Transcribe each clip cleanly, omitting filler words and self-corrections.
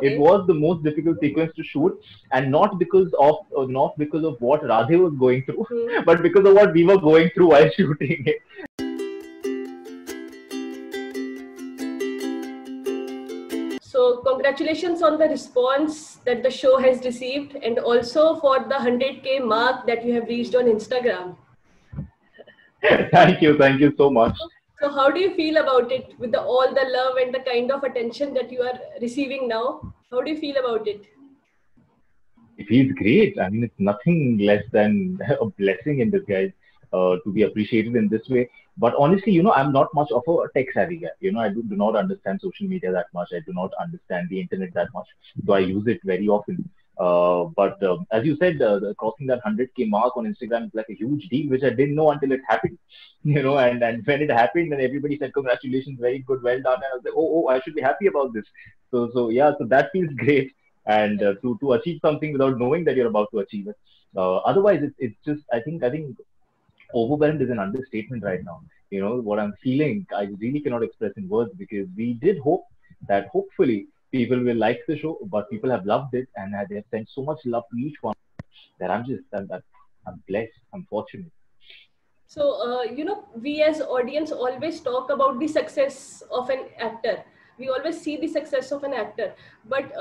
It Okay. was the most difficult sequence to shoot, and not because of what Radhe was going through, Hmm. but because of what we were going through while shooting it. So, congratulations on the response that the show has received, and also for the 100K mark that you have reached on Instagram. Thank you so much. So, how do you feel about it with all the love and the kind of attention that you are receiving now? How do you feel about it? It feels great. I mean, it's nothing less than a blessing in disguise to be appreciated in this way. But honestly, I'm not much of a tech savvy guy. I do not understand social media that much. I do not understand the internet that much, though I use it very often. But as you said, crossing that 100K mark on Instagram is like a huge deal, which I didn't know until it happened. And when it happened, then everybody said, "Congratulations, very good, well done." And I was like, "Oh, I should be happy about this." So yeah, so that feels great, and to achieve something without knowing that you're about to achieve it. Otherwise, it's just I think overwhelmed is an understatement right now. What I'm feeling, I really cannot express in words, because we did hope that hopefully people will like the show, but people have loved it, and they have sent so much love to each one that I'm blessed, I'm fortunate. So, we as audience always talk about the success of an actor. We always see the success of an actor, but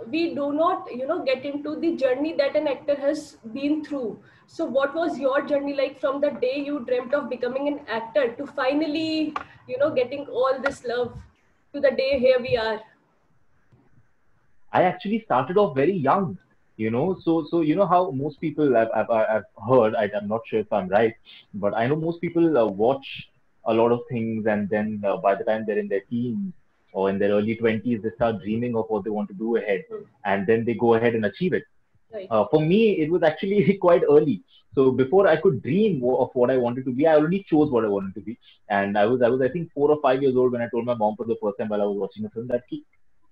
we do not, get into the journey that an actor has been through. So, what was your journey like from the day you dreamt of becoming an actor to finally, getting all this love to the day here we are? I actually started off very young, so how most people I've heard. I'm not sure if I'm right, but I know most people watch a lot of things, and then by the time they're in their teens or in their early 20s, they start dreaming of what they want to do ahead, Hmm. and then they go ahead and achieve it. Right. For me, it was actually quite early. So before I could dream of what I wanted to be, I already chose what I wanted to be. And I was I think 4 or 5 years old when I told my mom for the first time while I was watching a film that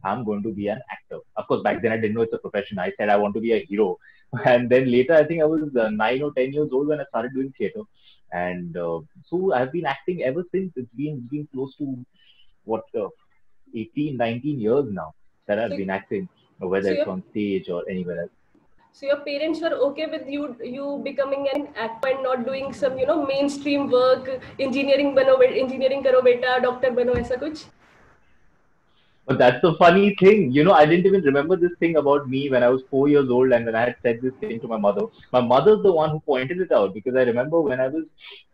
I'm going to be an actor. Of course, back then I didn't know it's a profession. I said I want to be a hero. And then later, I think I was 9 or 10 years old when I started doing theater. And so I've been acting ever since. It's been close to what 18, 19 years now that I've So, been acting, whether so it's your on stage or anywhere else. so your parents were okay with you becoming an actor and not doing some mainstream work, engineering karo beta, doctor bano, ऐसा कुछ? But that's the funny thing. I didn't even remember this thing about me when I was 4 years old and when I had said this thing to my mother. My mother's the one who pointed it out, because I remember when I was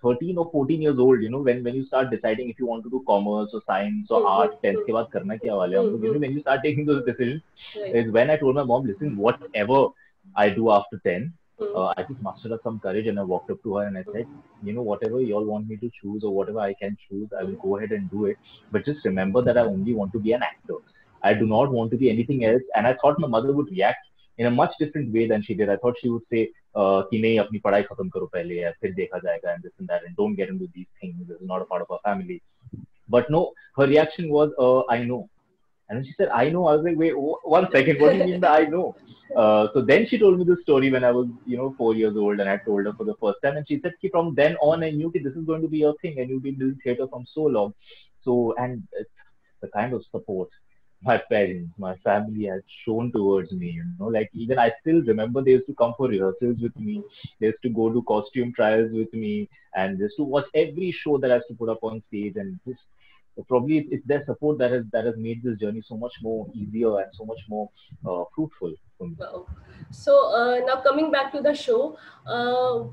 13 or 14 years old, when you start deciding if you want to do commerce or science or art, 10th ke baad karna kya wale hum log, when you start taking those decisions, Right. is when I told my mom, listen, whatever I do after 10, Hmm. I just mustered up some courage and I walked up to her and I said, whatever you all want me to choose or whatever I can choose, I will go ahead and do it. But just remember that I only want to be an actor. I do not want to be anything else. And I thought my mother would react in a much different way than she did. I thought she would say, कि नहीं अपनी पढ़ाई खत्म करो पहले या फिर देखा जाएगा and this and that, and don't get into these things. This is not a part of our family. But no, her reaction was, I know. And then she said, I know. I was like, wait, one second. What do you mean by I know? So then she told me the story when I was, 4 years old, and I told her for the first time. And she said, from then on, I knew that this is going to be your thing, and you've been doing theater from so long. So, and it's the kind of support my parents, my family has shown towards me, like even I still remember they used to come for rehearsals with me. They used to go to costume trials with me, and they used to watch every show that I used to put up on stage. And just probably it's their support that has made this journey so much more easier and so much more fruitful for me. Wow. So now coming back to the show,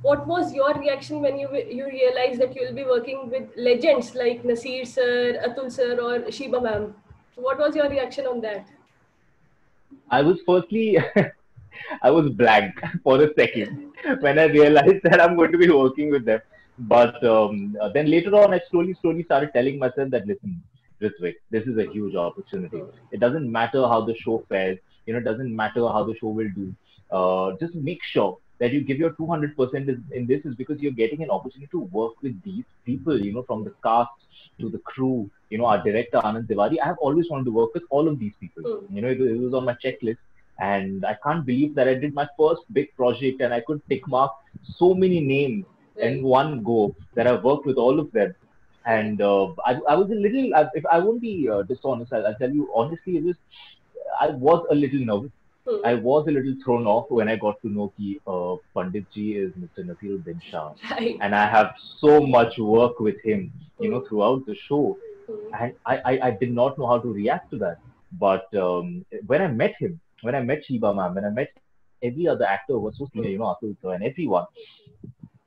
what was your reaction when you realized that you will be working with legends like Nasir sir, Atul sir, or Shiba ma'am? So what was your reaction on that? I was firstly I was blank for a second when I realized that I'm going to be working with them. But then later on, I slowly started telling myself that, listen, Ritwik, this is a huge opportunity. It doesn't matter how the show fares. It doesn't matter how the show will do. Just make sure that you give your 200% in this, is because you're getting an opportunity to work with these people, from the cast to the crew, our director, Anand Tiwari. I have always wanted to work with all of these people. It was on my checklist, and I can't believe that I did my first big project and I could tick mark so many names in Right. one go, that I've worked with all of them. And I was a little, if I won't be dishonest, I'll tell you honestly, it was I was a little nervous. Hmm. I was a little thrown off when I got to know ki Pandit ji is Mr. Nasiruddin Shah, Right. and I have so much work with him, Hmm. throughout the show, Hmm. and I did not know how to react to that. But when I met him, when I met Sheba ma'am, when I met every other actor who was so senior, Hmm. Atul sir and everyone,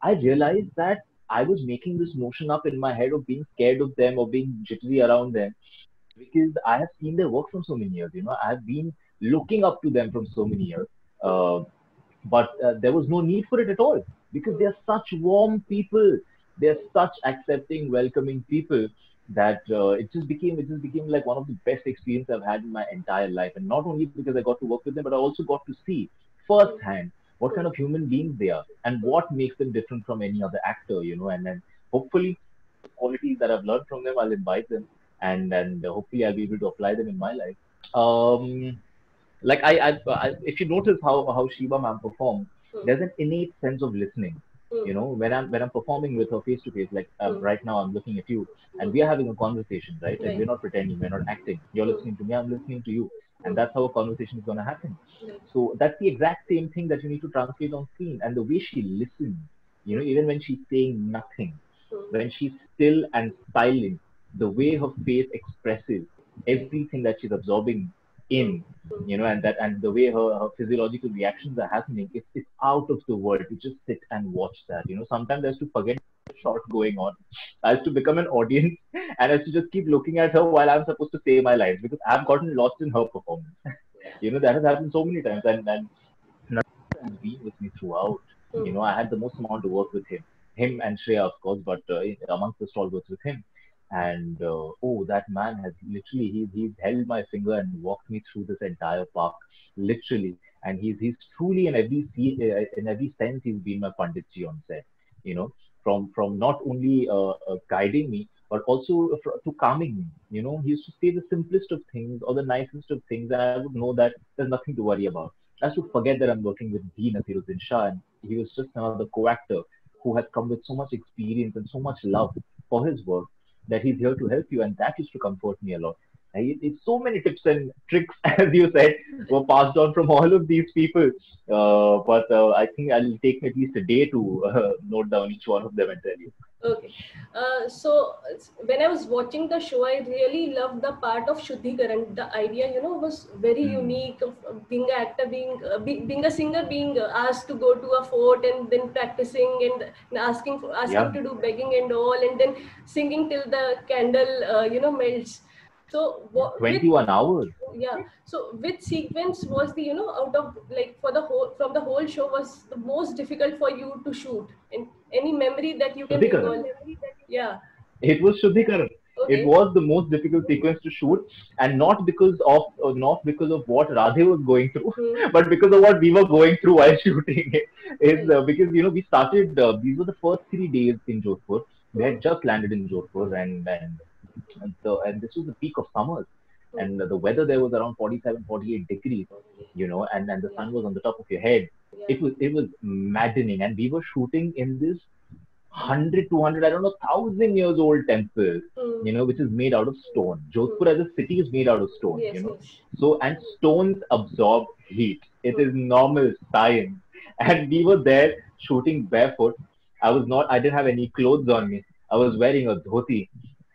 I realized that I was making this notion up in my head of being scared of them or being jittery around them because I have seen their work from so many years. I have been looking up to them from so many years. Uh, but there was no need for it at all because they Hmm. are such warm people. They are such accepting, welcoming people that it just became like one of the best experiences I've had in my entire life. And not only because I got to work with them, but I also got to see Hmm. firsthand what kind Hmm. of human beings they are and Hmm. what makes them different from any other actor. And then hopefully those qualities that I've learned from them, I'll imbibe them, and hopefully I'll be able to apply them in my life. Um, like if you notice how Shiva ma'am performs, Hmm. there's an innate sense of listening. Hmm. When I'm performing with her face to face, like Hmm. right now I'm looking at you and Hmm. we are having a conversation, right? And Right. we're not pretending, we're not acting. You're Hmm. listening to me, I'm listening to you, and Hmm. that's how a conversation is going to happen. Right. So that's the exact same thing that you need to translate on screen. And the way she listens, Hmm. even when she's saying nothing, Hmm. when she's still and silent, the way her face expresses Right. everything that she's absorbing Hmm. in, Hmm. and the way her physiological reactions are happening, it's out of the world to just sit and watch that. Sometimes I used to forget the shot going on. I used to become an audience and I used to just keep looking at her while I'm supposed to say my lines because I've gotten lost in her performance. Yeah. That has happened so many times, and Narendra has been with me throughout. Hmm. I had the most amount to work with him and Shreya, of course, but amongst the stalwarts with him. And oh, that man has literally he's held my finger and walked me through this entire park, literally. And he's truly in every sense he's been my panditji on set. You know, from not only guiding me but also to calming me. He used to say the simplest of things or the nicest of things, and I would know that there's nothing to worry about. I used to forget that I'm working with D. Nasiruddin Shah, and he was just another co-actor who has come with so much experience and so much love for his work that he's here to help you, and that used to comfort me a lot. It's so many tips and tricks, as you said, were passed on from all of these people. But I think I'll take at least a day to note down each one of them and tell you. Okay. When I was watching the show, I really loved the part of Shuddhikaran. The idea, was very Hmm. unique of being an actor, being a singer, being asked to go to a fort and then practicing and asking Yeah, to do begging and all, and then singing till the candle, melts. So yeah, with 21 hours. yeah, so which sequence was the out of like for the whole from the whole show was the most difficult for you to shoot, and any memory that you can Shuddhikaran. recall? Yeah. It was Shuddhikaran. It Okay. was the most difficult sequence to shoot, and not because of what Radhe was going through, Hmm. but because of what we were going through while shooting it. Is Right. because we started. These were the first 3 days in Jodhpur. We Hmm. had just landed in Jodhpur, and this was the peak of summers, Hmm. and the weather there was around 47, 48 degrees. And the Yeah. sun was on the top of your head. Yeah. It was maddening, and we were shooting in this 100, 200, I don't know, 1,000 years old temple, Hmm. which is made out of stone. Hmm. Jodhpur as a city is made out of stone. Yes. Yes. So, and stones absorb heat. It Hmm. is normal science. And we were there shooting barefoot. I didn't have any clothes on me. I was wearing a dhoti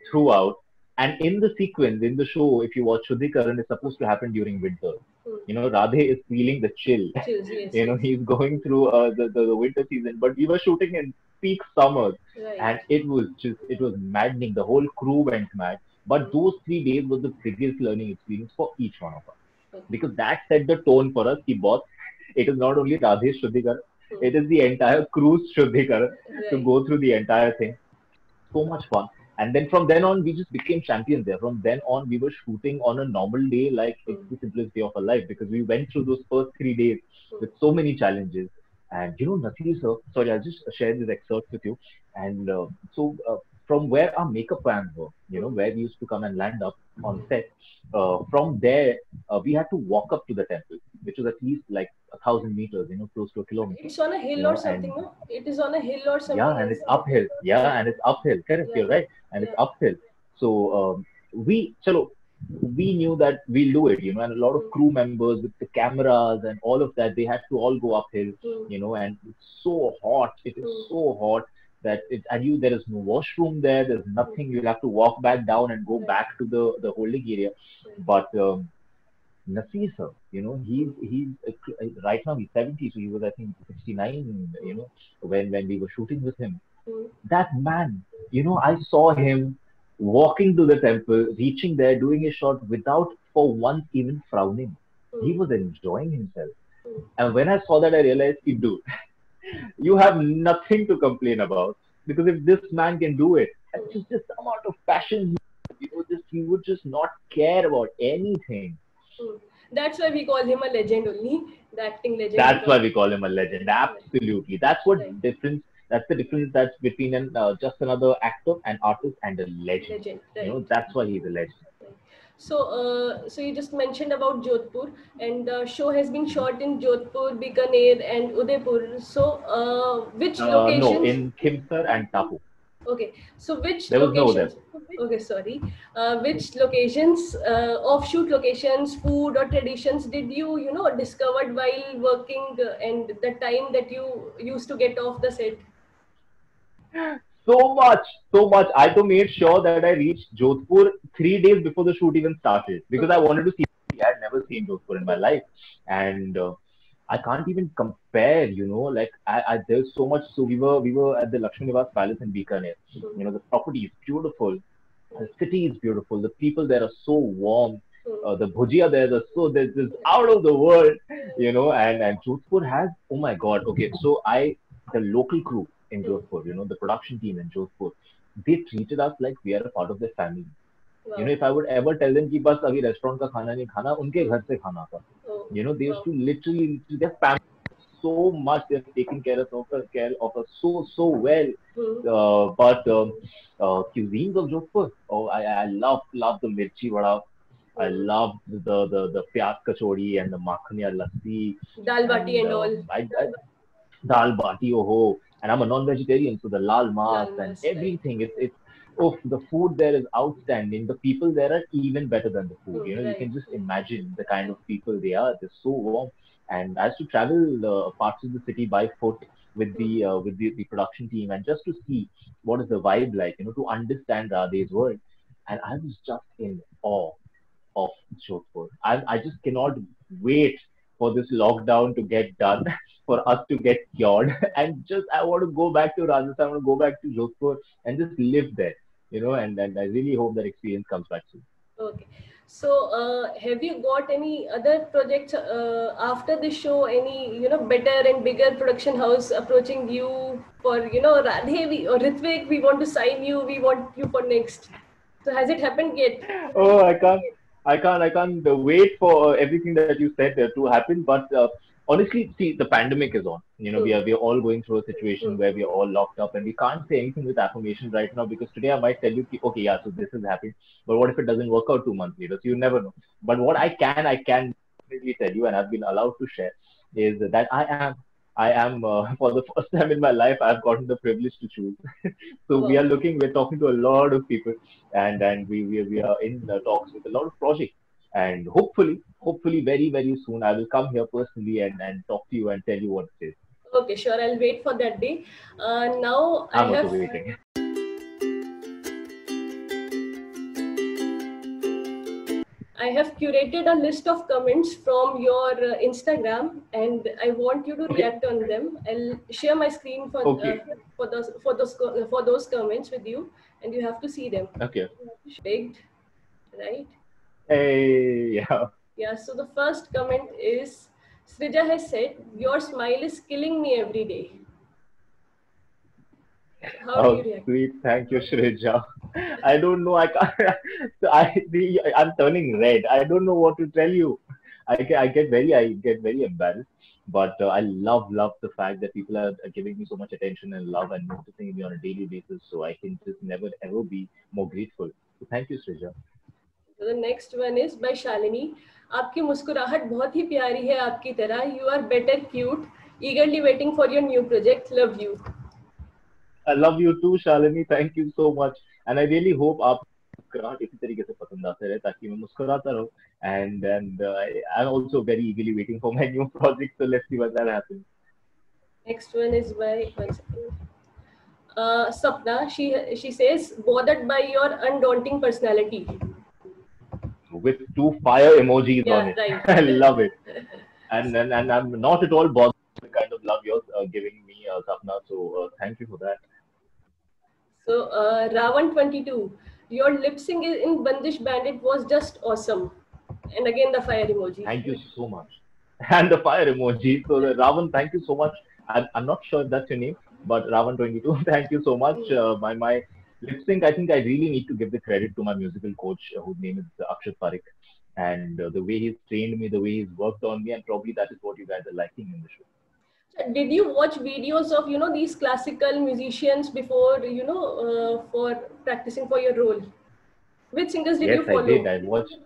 throughout. And in the sequence, in the show, if you watch Shuddhikaran, it's supposed to happen during winter. Hmm. Radhe is feeling the chill. Chills. Yes. Yes. He's going through the winter season, but we were shooting in peak summer, Right. and it was maddening. The whole crew went mad. But Hmm. those 3 days was the biggest learning experience for each one of us Okay. because that set the tone for us. Ki boss, it is not only Radhesh Shuddhikar, Hmm. it is the entire crew's Shuddhikar to Right. go through the entire thing. So much fun. And then from then on, we just became champions there. From then on, we were shooting on a normal day like it's Hmm. the simplest day of our life because we went through those first 3 days Hmm. with so many challenges. And Nasir sir, sorry, I'll just share this excerpt with you. And from where our makeup vans were, Hmm. where we used to come and land up on set, from there, we had to walk up to the temple, which was at least like 1,000 meters, close to a kilometer. It's on a hill or something, And no? It is on a hill or yeah, something. and Is it's uphill. Yeah, yeah. and it's uphill. Correct, Yeah. you're right. And it's Yeah. uphill. So we chalo. we knew that we'll do it, and a lot of mm, crew members with the cameras and all of that, they had to all go uphill, mm, and it's so hot. It is mm, so hot that and there is no washroom there. There's mm. nothing. You'll have to walk back down and go Right, back to the holding area. right. But Nasir, sir, Mm, he's right now he's 70, so he was I think 69, mm, when we were shooting with him. mm, That man, I saw him walking to the temple, reaching there, doing his shot without for once even frowning. He mm, was enjoying himself. mm, And when I saw that, I realized, dude, you have nothing to complain about, because if this man can do it, and mm, just the amount of passion, he would just not care about anything. mm. That's why we call him a legend only, the acting legend, That's because why we call him a legend. right, Absolutely. That's what right, difference. That's the difference that's between just another actor, an artist, and a legend. legend, right. That's why he's a legend. Right. So, so you just mentioned about Jodhpur, and the show has been Mhm. shot in Jodhpur, Bikaner, and Udaipur. So, which No, locations? in Khimsar and Tapu. Okay, so which There was no there. locations? Okay, sorry. Which locations, offshoot locations, food or traditions did you discovered while working, and the time that you used to get off the set? So much, so much. I to made sure that I reached Jodhpur 3 days before the shoot even started, because I Okay. wanted to see. I had never seen Jodhpur in my life, and I can't even compare. Like there's so much. So we were at the Lakshmi Nivas Palace in Bikaner. Mm, The property is beautiful. The mm, city is beautiful. The people there are so warm. mm, The bhujia there are so this is out of the world. And Jodhpur has, oh my God. Okay, so the local crew in mm. Jodhpur, the production team in Jodhpur, they treated us like we are a part of their family. Wow. If I would ever tell them कि बस अभी restaurant का खाना नहीं खाना, उनके Mm. घर से खाना था. Oh, They used wow. to literally, their family so much. They've taken care of us so well. Mm, But cuisines of Jodhpur, oh, I love the mirchi vada. I mm. love the pyaz kachori and the makhaniya lassi, Dal bati and and all. dal bati, oh, and I'm a non-vegetarian, so the lal mas Lal and mas, right. everything. It's oh, the food there is outstanding. The people there are even better than the food. Mm, You right. can just Mm, imagine the kind right. of people they are. They're so warm. And I used to travel parts of the city by foot with Mm, the production team, and just to see what is the vibe like. To understand Radhe's world. And I was just in awe of Jodhpur. I just cannot wait for this lockdown to get done, for us to get cured, and just I want to go back to Rajasthan. I want to go back to Jodhpur and just live there. And I really hope that experience comes back soon. okay. So, have you got any other projects after the show? Any better and bigger production house approaching you for Radhe or Ritwik? We want to sign you. We want you for next. So, has it happened yet? Oh, I can't wait for everything that you said to happen. But honestly, see, the pandemic is on. We Hmm. are all going through a situation Hmm. where we are all locked up, and we can't say anything with affirmation right now, because today I might tell you, ki, okay, yeah, so this is happening, but what if it doesn't work out 2 months later? So you never know. But what I can definitely tell you, and I've been allowed to share, is that I am for the first time in my life, I've gotten the privilege to choose. So Wow. we're talking to a lot of people, and we are in talks with a lot of projects, and hopefully very very soon I will come here personally and talk to you and tell you what it is. Okay, sure. I'll wait for that day. Now I I'm also have waiting. I have curated a list of comments from your Instagram, and I want you to Okay, react on them. I'll share my screen okay, for those comments with you, and you have to see them. okay. Picked, right? Hey, yeah. Yeah. So the first comment is Srija has said, "Your smile is killing me every day." How do you Oh, react? sweet. Thank you, Shrija. I don't know. I can't. I'm turning red. I don't know what to tell you. I get very embarrassed. But I love the fact that people are giving me so much attention and love and noticing me on a daily basis. So I can just never ever be more grateful. So thank you, Srija. So the next one is by Shalini. आपकी मुस्कुराहट बहुत ही प्यारी है आपकी तरह. You are better cute. Eagerly waiting for your new project. Love you. I love you too, Shalini. Thank you so much. And I really hope मुस्कुराहट इसी तरीके से पसंद आते रहे ताकि मैं मुस्कुराता रहूं. I'm also very eagerly waiting for my new project. So let's see what that happens. Next one is by one second. Sapna, she says, bothered by your undaunting personality. With two fire emojis on Yeah, it. right. I love it. And I'm not at all bothered with the kind of love you're giving me, Sapna. So thank you for that. So, Ravan 22, your lip sync in Bandish Bandit was just awesome. And again, the fire emoji. Thank you so much. And the fire emoji. So the Ravan, thank you so much. I'm not sure if that's your name, but Ravan22, thank you so much. My lip sync, I think I really need to give the credit to my musical coach, whose name is Akshat Parekh. And the way he's trained me, the way he's worked on me, and probably that is what you guys are liking in the show. So did you watch videos of these classical musicians before for practicing for your role? Which singers did Yes, you I did. follow? I watched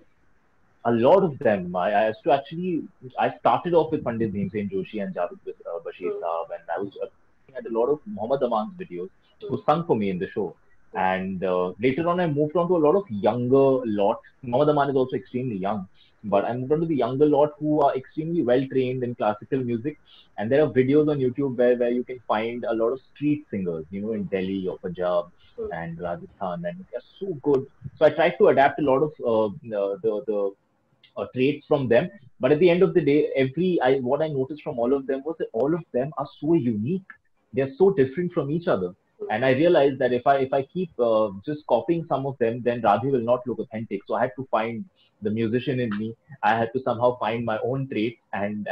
a lot of them. I used to actually, I started off with Pandit Bhimsen Joshi and Javed Bashir Hmm. Saab, and I was looking at a lot of Muhammad Aman's videos Hmm. who sung for me in the show. Hmm. And later on, I moved on to a lot of younger lot. Muhammad Aman is also extremely young, but I moved on to the younger lot who are extremely well trained in classical music. And there are videos on YouTube where you can find a lot of street singers, in Delhi or Punjab Hmm. and Rajasthan, and they're so good. So I tried to adapt a lot of the traits from them. But at the end of the day, what I noticed from all of them was that all of them are so unique. They're so different from each other. And I realized that if I keep just copying some of them, then Radhe will not look authentic. So I had to find the musician in me. I had to somehow find my own traits and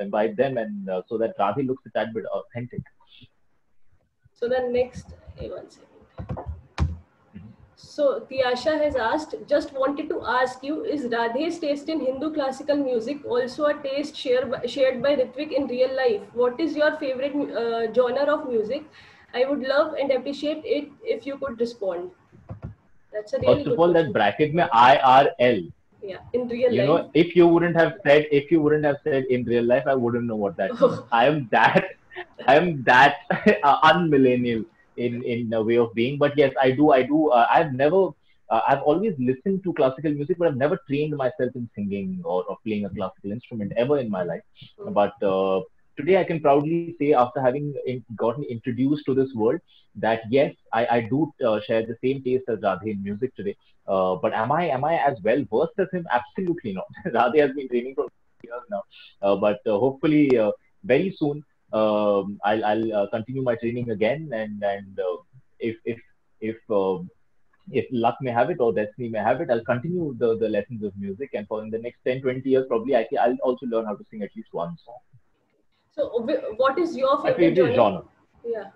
imbibe them, and so that Radhe looks a tad bit authentic. So the next, one second. Mhm. So Tiasha has asked, just wanted to ask you, is Radhe's taste in Hindu classical music also a taste shared by Ritwik in real life? What is your favorite genre of music? I would love and appreciate it if you could respond. That's a really First of good all, that question. bracket mein IRL. Yeah, in real life. If you wouldn't have said in real life, I wouldn't know what that means. Oh, I am that unmillennial in a way of being. But yes, I do. I've always listened to classical music, but I've never trained myself in singing or playing a classical instrument ever in my life. But today I can proudly say, after having gotten introduced to this world, that yes, I do share the same taste as Radhe in music today. But am I as well versed as him? Absolutely not. Radhe has been training for years now, but hopefully very soon I'll continue my training again, and if if if uh, if luck may have it or destiny may have it, I'll continue the lessons of music, and for in the next 10-20 years probably I'll also learn how to sing at least one song. so what is your My favorite favorite genre? genre. Yeah.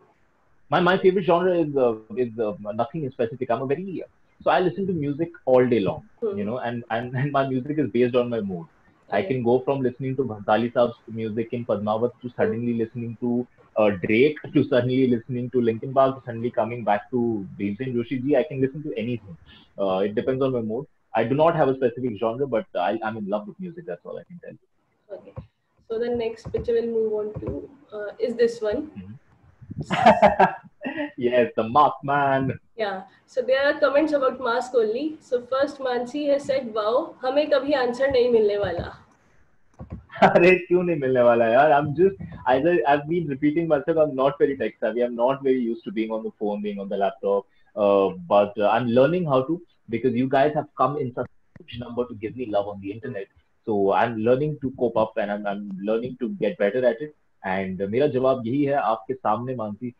My favorite genre is nothing in specific. I'm a very so I listen to music all day long, Hmm. and my music is based on my mood. I Okay. can go from listening to Bhansali Saab's music in Padmavat to Hmm. suddenly listening to Drake to suddenly listening to Linkin Park to suddenly coming back to Bhimsen Joshi ji. I can listen to anything. It depends on my mood. I do not have a specific genre, but I'm in love with music. That's all I can tell Okay. So the next picture we'll move on to is this one. you. Yes, the Markman. Yeah. So there are comments about mask only. So first Mansi has said, "Wow, हमें कभी answer नहीं मिलने वाला." अरे क्यों नहीं मिलने वाला यार? I'm just either I've been repeating myself. I'm not very tech savvy. I'm not very used to being on the phone, being on the laptop. But I'm learning how to, because you guys have come in such a huge number to give me love on the internet. So I'm learning to cope up, and I'm learning to get better at it. And मेरा जवाब यही है आपके सामने, Mansi.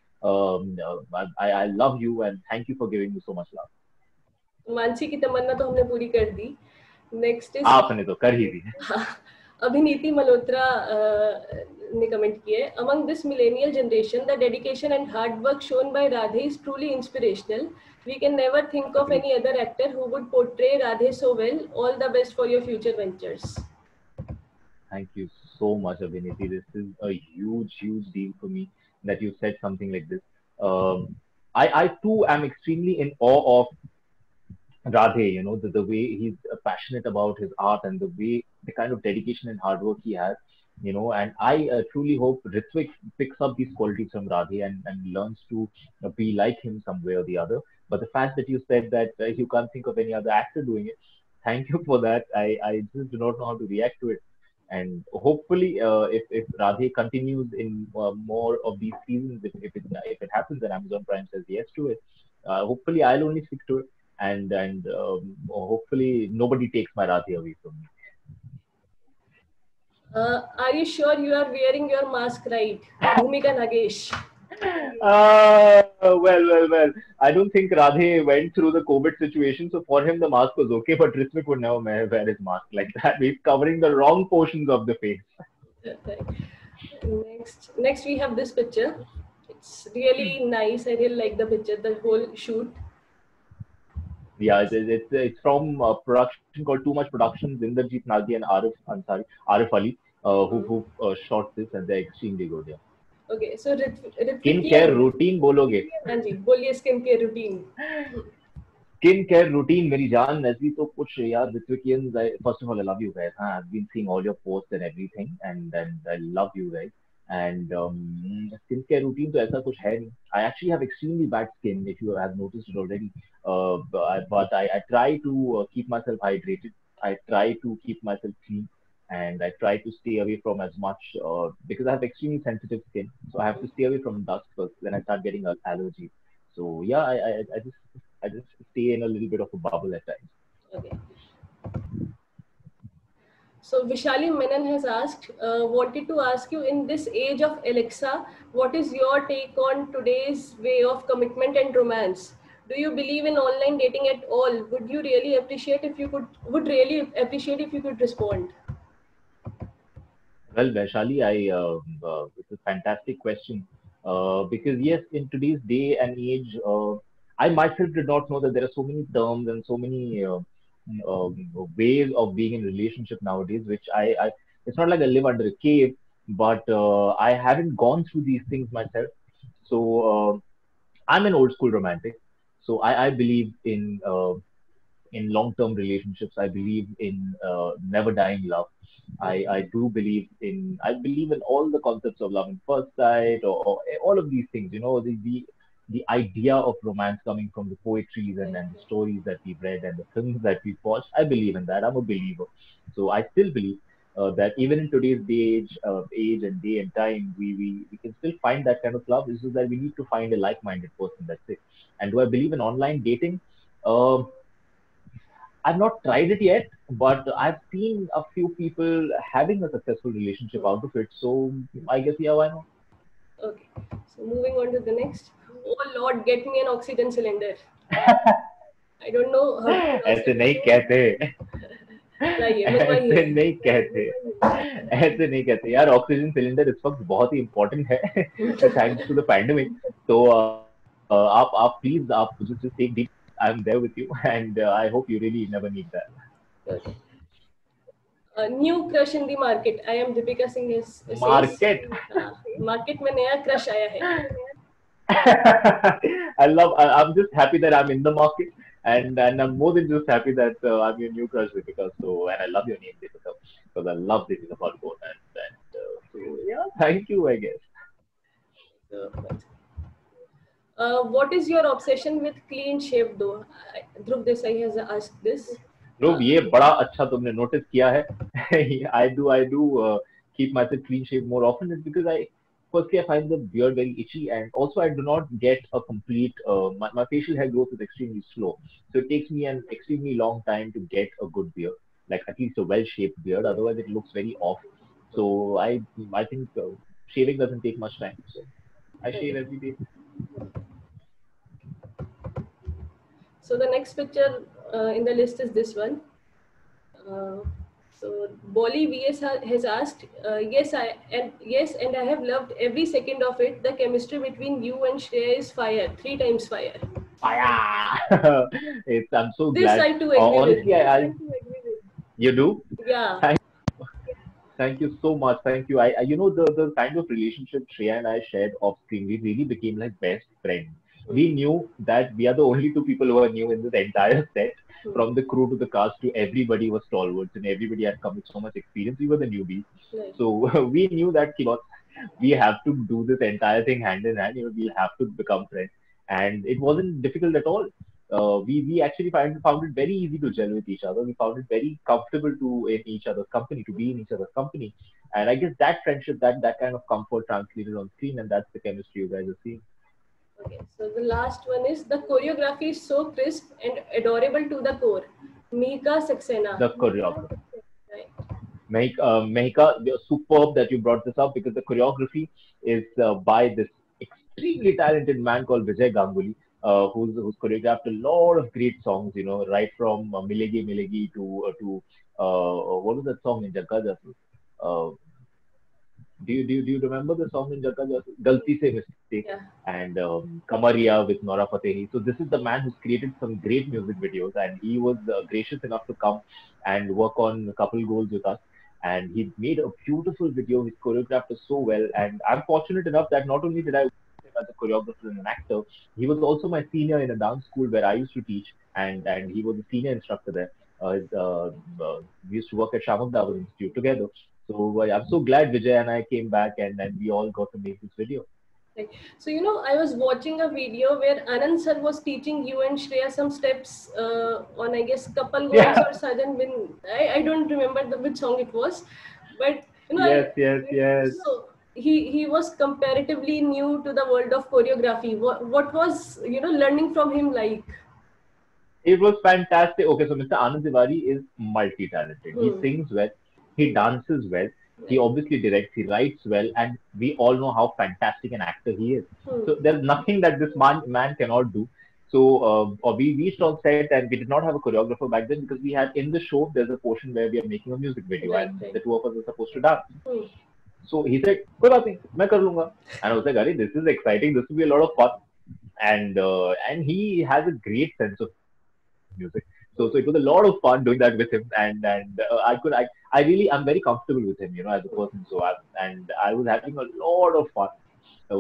I love you and thank you for giving me so much love. Mansi की तमन्ना तो हमने पूरी कर दी. Next is आपने तो कर ही दी. अभिनीति मल्होत्रा ने कमेंट किए, among this millennial generation the dedication and hard work shown by Radhe is truly inspirational. We can never think of any other actor who would portray Radhe so well. All the best for your future ventures. Thank you so much, Abhiniti. This is a huge, huge deal for me that you said something like this. I too am extremely in awe of Radhe, the way he's passionate about his art and the kind of dedication and hard work he has, and I truly hope Ritwik picks up these qualities from Radhe and learns to be like him some way or the other. But the fact that you said that you can't think of any other actor doing it, thank you for that. I just do not know how to react to it. And hopefully, if Radhe continues in more of these seasons, if it happens and Amazon Prime says yes to it, hopefully I'll only stick to it, and hopefully nobody takes my Radhe away from me. Are you sure you are wearing your mask right? Bhumika Nagesh. Well. I don't think Radhe went through the COVID situation, so for him the mask was okay. But Ritwik would never wear his mask like that. He's covering the wrong portions of the face. Okay. Next we have this picture. It's really nice. I really like the picture, the whole shoot. Yeah, it's from a production called Too Much Productions. Inderjeet Nagi and Arif Ali, who shot this, and they're extremely good. Yeah. Okay, so Skin Ritwik ji care routine बोलोगे? हाँ जी बोलिए skin care routine. Skin care routine, मेरी जान ऐसी तो कुछ यार Ritwikians. First of all, I love you guys. Huh? I've been seeing all your posts and everything, and I love you guys. And skincare routine तो ऐसा कुछ है नहीं. I actually have extremely bad skin, if you have noticed it already. But I try to keep myself hydrated. I try to keep myself clean, and I try to stay away from as much because I have extremely sensitive skin. So I have to stay away from dust first. Then I start getting allergies. So yeah, I just stay in a little bit of a bubble at times. Okay. So Vishali Menon has asked, wanted to ask you, in this age of Alexa, what is your take on today's way of commitment and romance? Do you believe in online dating at all? Would really appreciate if you could respond. Well, Vaishali, it's a fantastic question. Because yes, in today's day and age, I myself did not know that there are so many terms and so many ways of being in relationship nowadays, which it's not like I live under a cave, but I haven't gone through these things myself. So I'm an old school romantic. So I believe in long-term relationships. I believe in never dying love. I believe in all the concepts of love in first sight, or all of these things. The idea of romance coming from the poetries and the stories that we've read and the films that we've watched. I believe in that. I'm a believer. So I still believe that even in today's age and day and time, we can still find that kind of love. It's just that we need to find a like-minded person. That's it. And do I believe in online dating? Uh, I've not tried it yet, but I've seen a few people having a successful relationship out of it. So I guess, yeah, why not? Okay. So moving on to the next. Oh Lord, get me an oxygen cylinder. I don't know how to pronounce ऐसे it. नहीं कहते. बताइए, ऐसे बताइए. नहीं कहते. ऐसे नहीं कहते यार. ऑक्सीजन सिलेंडर इस वक्त बहुत ही इम्पोर्टेंट है, थैंक्स टू द पैंडेमिक. तो आप प्लीज आप just take deep. I'm there with you, and I hope you really never need that. Okay. New crush in the market. I am Deepika Singh says. Market. Market में नया crush आया है. I'm just happy that I'm in the market, and I'm more than just happy that I'm your new crush, Deepika. So, and I love your name, Deepika, because I love Deepika Padukone, so yeah, thank you, I guess. What is your obsession with clean shave though? Dhruv Desai has asked this. ध्रुव, ये बड़ा अच्छा तुमने notice किया है. I do keep myself clean shaved more often. It's because firstly I find the beard very itchy, and also I do not get a complete my facial hair growth is extremely slow, so it takes me an extremely long time to get a good beard, like at least a well shaped beard. Otherwise it looks very off. So I think shaving doesn't take much time, so I shave every day. So the next picture in the list is this one. So Bolly VS has asked, yes, and I have loved every second of it. The chemistry between you and Shreya is fire, 3 times fire. Fire! I'm so This glad. I too agree Honestly, with. You do? Yeah. Thank you so much. Thank you. The kind of relationship Shreya and I shared off screen, we really became like best friends. We knew that we are the only two people who are new in this entire set. From the crew to the cast to everybody was stalwarts, and everybody had come with so much experience. We were the newbies. Right. So we knew that we have to do this entire thing hand in hand. We'll have to become friends. and it wasn't difficult at all. We actually found it very easy to gel with each other. We found it very comfortable to in each other's company, to be in each other's company. And I guess that friendship, that kind of comfort translated on screen, and that's the chemistry you guys are seeing. Okay, so the last one is the choreography is so crisp and adorable to the core. Mika Saxena. The choreography. Right. Mehika, you're superb that you brought this up because the choreography is by this extremely talented man called Vijay Ganguly, who's choreographed a lot of great songs. You know, right from Milegi Milegi what was that song in Jagga Jasu? Uh, do you remember the song in Jagga Jasu? Galti Se Mistake Yeah. and Kamaria with Nora Fatehi. So this is the man who's created some great music videos, and he was gracious enough to come and work on a couple goals with us. And he made a beautiful video. He choreographed it so well, and I'm fortunate enough that not only did I work with him as a choreographer and an actor, he was also my senior in a dance school where I used to teach, and he was a senior instructor there. We used to work at Shamagdavar Institute together. So I'm so glad Vijay and I came back and we all got to make this video. Right. So, I was watching a video where Anand sir was teaching you and Shreya some steps on, I guess, Couple Goals Yeah. or Sajan Bin. I don't remember which song it was. But, Yes, yes, yes. so he was comparatively new to the world of choreography. What was, learning from him like? It was fantastic. Okay, so Mr. Anand Tiwari is multi-talented. He Hmm. sings well, he dances well, he Right. obviously directs, he writes well, and we all know how fantastic an actor he is. Hmm. So there's nothing that this man cannot do. So we reached on set and we did not have a choreographer back then because we had in the show there's a portion where we are making a music video Right, and right. the two of us are supposed to dance. Hmm. So he said, "कोई बात नहीं, मैं कर लूंगा." And I was like, "Arey, this is exciting. This will be a lot of fun." And he has a great sense of music. So it was a lot of fun doing that with him, and I'm very comfortable with him, as a person. I was having a lot of fun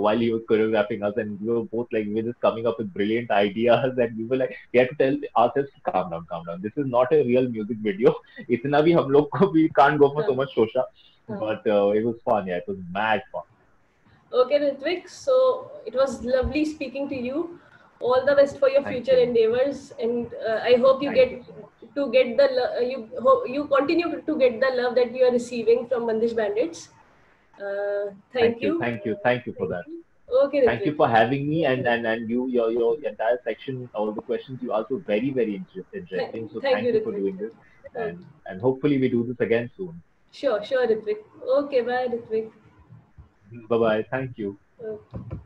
while he was choreographing us, and we were both like we were just coming up with brilliant ideas, and we were like we had to tell ourselves, calm down, calm down. This is not a real music video. इतना भी हम लोग को we can't go for so Huh. much shosha, Huh. but it was fun. Yeah, it was mad fun. Okay, Ritwik. So it was lovely speaking to you. All the best for your Thank future you. endeavors, and I hope you Thank you get so much. to get the you continue to get the love that you are receiving from Bandish Bandits. Thank you. Thank you for Thank that. you. Okay, Thank you Ritwik. for having me and your entire section, all the questions you asked were very, very interesting. So Thank you, thank you for Ritwik. doing this, Okay. and hopefully we do this again soon. Sure, Ritwik. Okay, bye, Ritwik. Bye bye. Thank you. Okay.